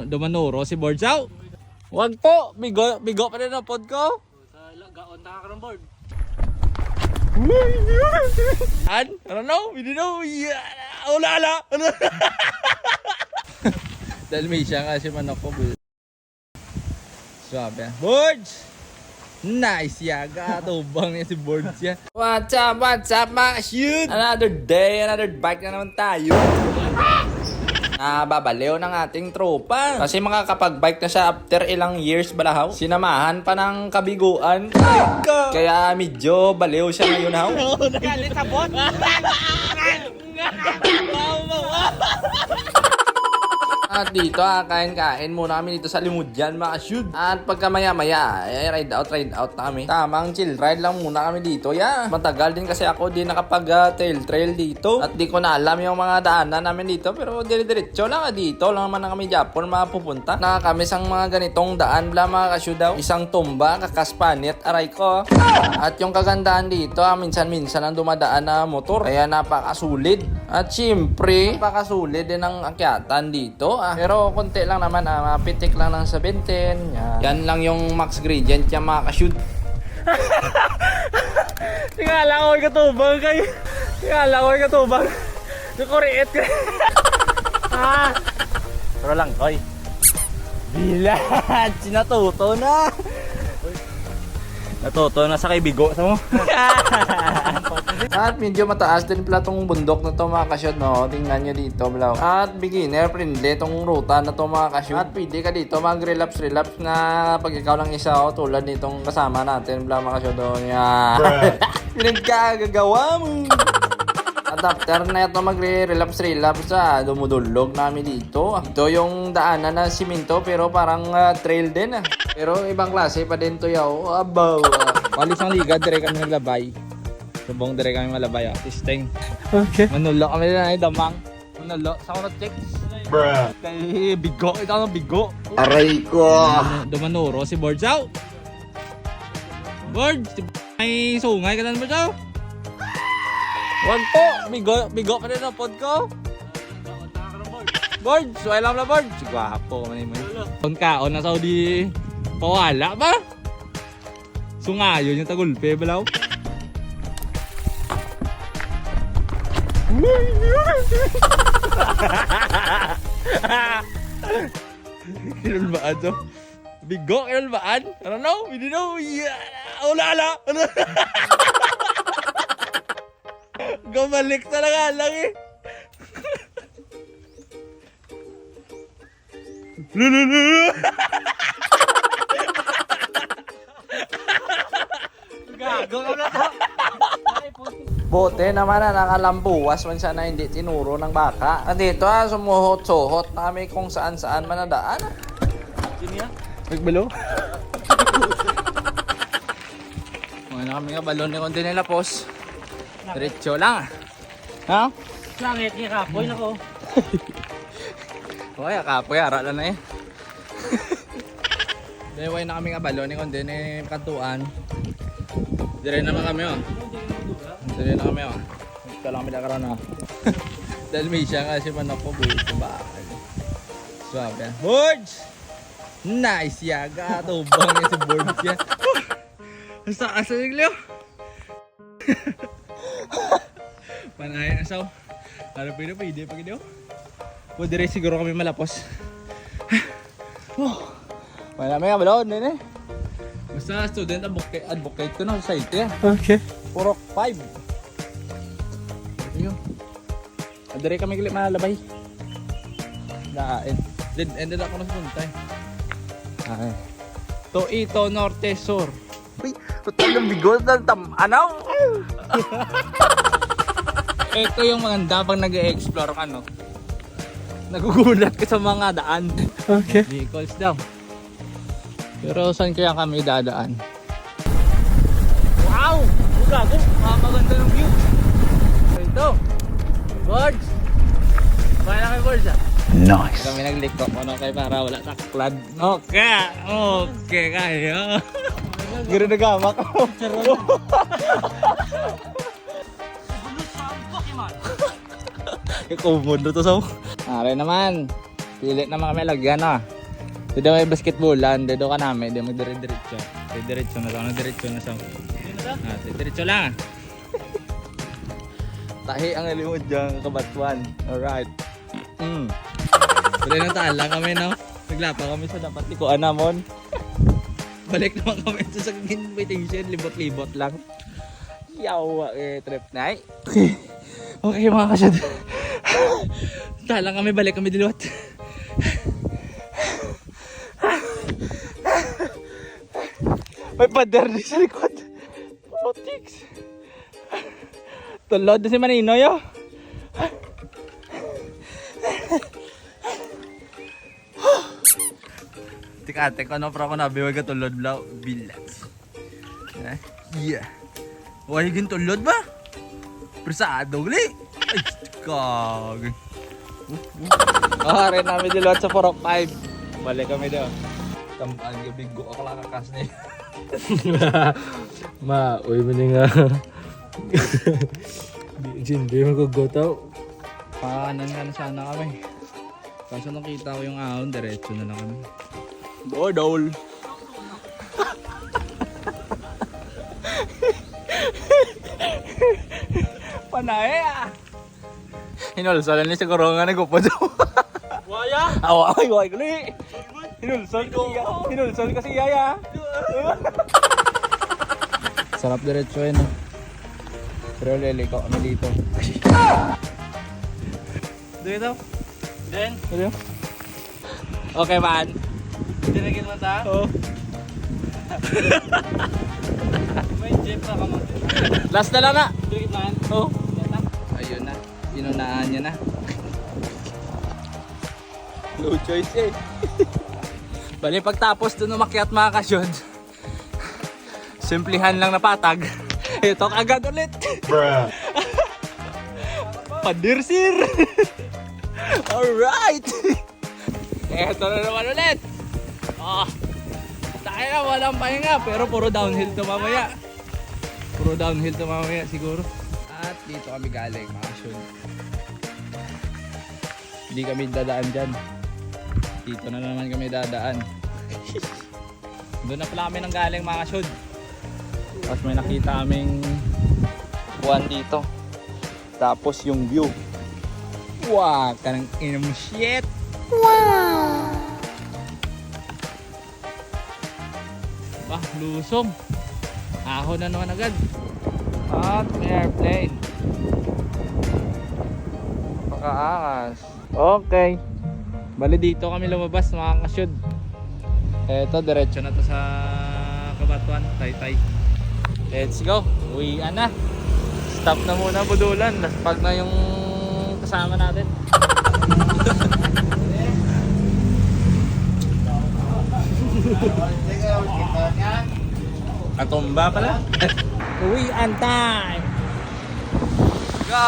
Dumanuro si Borjaw. Wag po, bigo pa rin ang pod ko. Sa gaon ta ka ng board. I don't know, we don't know. Ulala. Dahil may siya nga si manok ko. Swabe. Bords! Nice yaga. Tubang niya si Bords yan. What's up, mga shoot? Another day, another bike na naman tayo. Babaliw ng ating tropa. Kasi makakapag-bike na siya after ilang years balahaw. Sinamahan pa ng kabiguan. Kaya medyo baliw siya ngayon haw. Galit sa bot. At dito kain-kain muna kami dito sa Limudyan mga shoot. At pagka maya-maya ride out na kami. Tamang chill ride lang muna kami dito. Matagal din kasi ako di nakapag trail dito. At di ko na alam yung mga daanan namin dito. Pero dire-diretso lang dito lang naman na kami Japon mapupunta. Nakakamis ang mga ganitong daan bla mga ka-shoot daw. Isang tumba, kakaspanit, aray ko. At yung kagandahan dito minsan-minsan ang dumadaan na motor. Kaya napakasulit. At syempre napakasulit din ang akyatan dito. Pero konti lang naman, mapitik lang ng 17. Yan lang yung max gradient yung mga ka-shoot. Tingala ko katubang kayo. Tingala ko katubang. Nakuriit ka. Pero lang, koy. Bilat! Sinatuto na! Natuto na sa kay bigo sa mo. At medyo mataas din pala tong bundok na to mga ka-shoot, no? Tingnan nyo dito, blaw. At beginner friendly tong ruta na to mga ka-shoot. At pwede ka dito mag-relapse na pag ikaw lang isa tulad nitong kasama natin, blaw mga ka-shoot. Pinagkagagawa mo. At after na ito magre-relapse dumudulog namin dito. Ito yung daanan na simento pero parang trail din. Pero ibang klase pa din to yaw. Abaw. Walis ang liga, dire kami naglabay. Subong dire kami malabay. Testing. Okay. Manulo kami na ay damang. Manulo sa ako check. Bruh. Kay bigo, ikaw ng bigo. Aray ko. Dumanuro si Borjaw. Borj, may sungay ka na Borjaw. Wag po, bigo pa rin ang pod ko. Borj, suway lang na Borj. Gwapo man mo. Kung kaon na Saudi, pawala ba? Sungayon yung tagulpe balaw. Kinulbaan to. Bigo, kinulbaan? I don't know, we don't know. Ulala. Gumalik talaga lang eh. Gago ka na to. Bote naman na nakalambuwas man siya na hindi tinuro ng baka. At dito sumuhot-suhot na kami kung saan-saan man nadaan. Sino yan? Nagbalo? Mga na kami nga balon ni kundi nila pos. Diretso lang. Ha? Langit niya kapoy na ko. Okay, kapoy, ara lang na eh. Deway na kami nga balon ni kundi ni kantuan. Dire naman kami Dire na kami Ito lang kami nakaroon na. Dahil may siya nga si manok ko buhit sa bakal. Swabe. Bords! Nice yaga. Tubang niya si Bords yan. Asa naglaw? Panahin na saw. Harap yun pwede pag ito. Pwede rin siguro kami malapos. Wala may kabalon din eh. Basta student advocate ko na sa site eh. Okay. Purok 5. Ayun. Adere kami kilit malalabay. Daan. Ended ako na sa punta eh. Ay. To ito norte sur. Uy, total yung bigot ng tam-anaw. Ito yung maganda pag nag-e-explore ka, no? Nagugulat ka sa mga daan. Okay. Vehicles daw. Pero saan kaya kami dadaan? Wow! Gago! Maganda ng view. Ito. Birds. Bahay na kay Birds ah. Nice. Kami nagliko mo no kay para wala taklad. Okay kayo. Giro na gamak. Ikumod to so. Are naman. Pilit naman kami lagyan ah. Dito may basketballan, dito ka namin, dito magdire-diretso. Diretso na sa, diretso na sa. Diretso lang. Tahi ang alimod dyan, kabatuan. Alright. Tuloy ng tala kami, no? Naglapa kami sa dapat ikuan namon. Balik naman kami sa invitation, libot-libot lang. Yawa trip na eh. Okay mga kasyad. Tala kami, balik kami diluat. May pader din sa likod. Potiks. Tulod na si Maninoy oh. Tika-tek ano para ko nabiwag ka tulod blaw. Bilas. Yeah. Why gin tulod ba? Persado gali. Ay, kag. Rin namin diluat sa 405. Balik kami daw. Tamaan yung bigo ako lang kakas na uy mo nga. Hindi mo gugotaw. Paanan nga na sana kami. Kaso nakita ko yung ahon, diretso na lang kami. Bodol! Panay ah! Hinulsalan niya siguro nga nagupod. Waya? Away, waya gali! Hinulsal kasi yaya. Sarap diretso eh no. Pero leliko kami dito. Dito? Then? Dito? Okay man. Dinagin mo ta? Oo. May jeep na ka mo. Last na lang na. Dinagin man? Oo. Ayun na. Inunaan niya na. No choice eh. Bali pagtapos doon umakyat mga kasyod, simplihan lang na patag. Ito agad ulit. Bruh. Padirsir. Alright. Ito na naman ulit. Tayo na walang pahinga pero puro downhill to mamaya. Puro downhill to mamaya siguro. At dito kami galing mga kasyod. Hindi kami dadaan dyan. Dito na naman kami dadaan. Doon na pala kami nang galing mga kasyod. Tapos may nakita kaming buwan dito. Tapos yung view. Wow! Kanang inom shit! Wow! Bah, lusong. Ahon na naman agad. At may airplane. Pakaangas. Okay. Bali dito kami lumabas mga kasyod. Eto diretso na to sa Kabatuan, Taytay. Let's go. Uwian na. Stop na muna budulan. Laspag na yung kasama natin. Atumba pala. Uwian time. Go!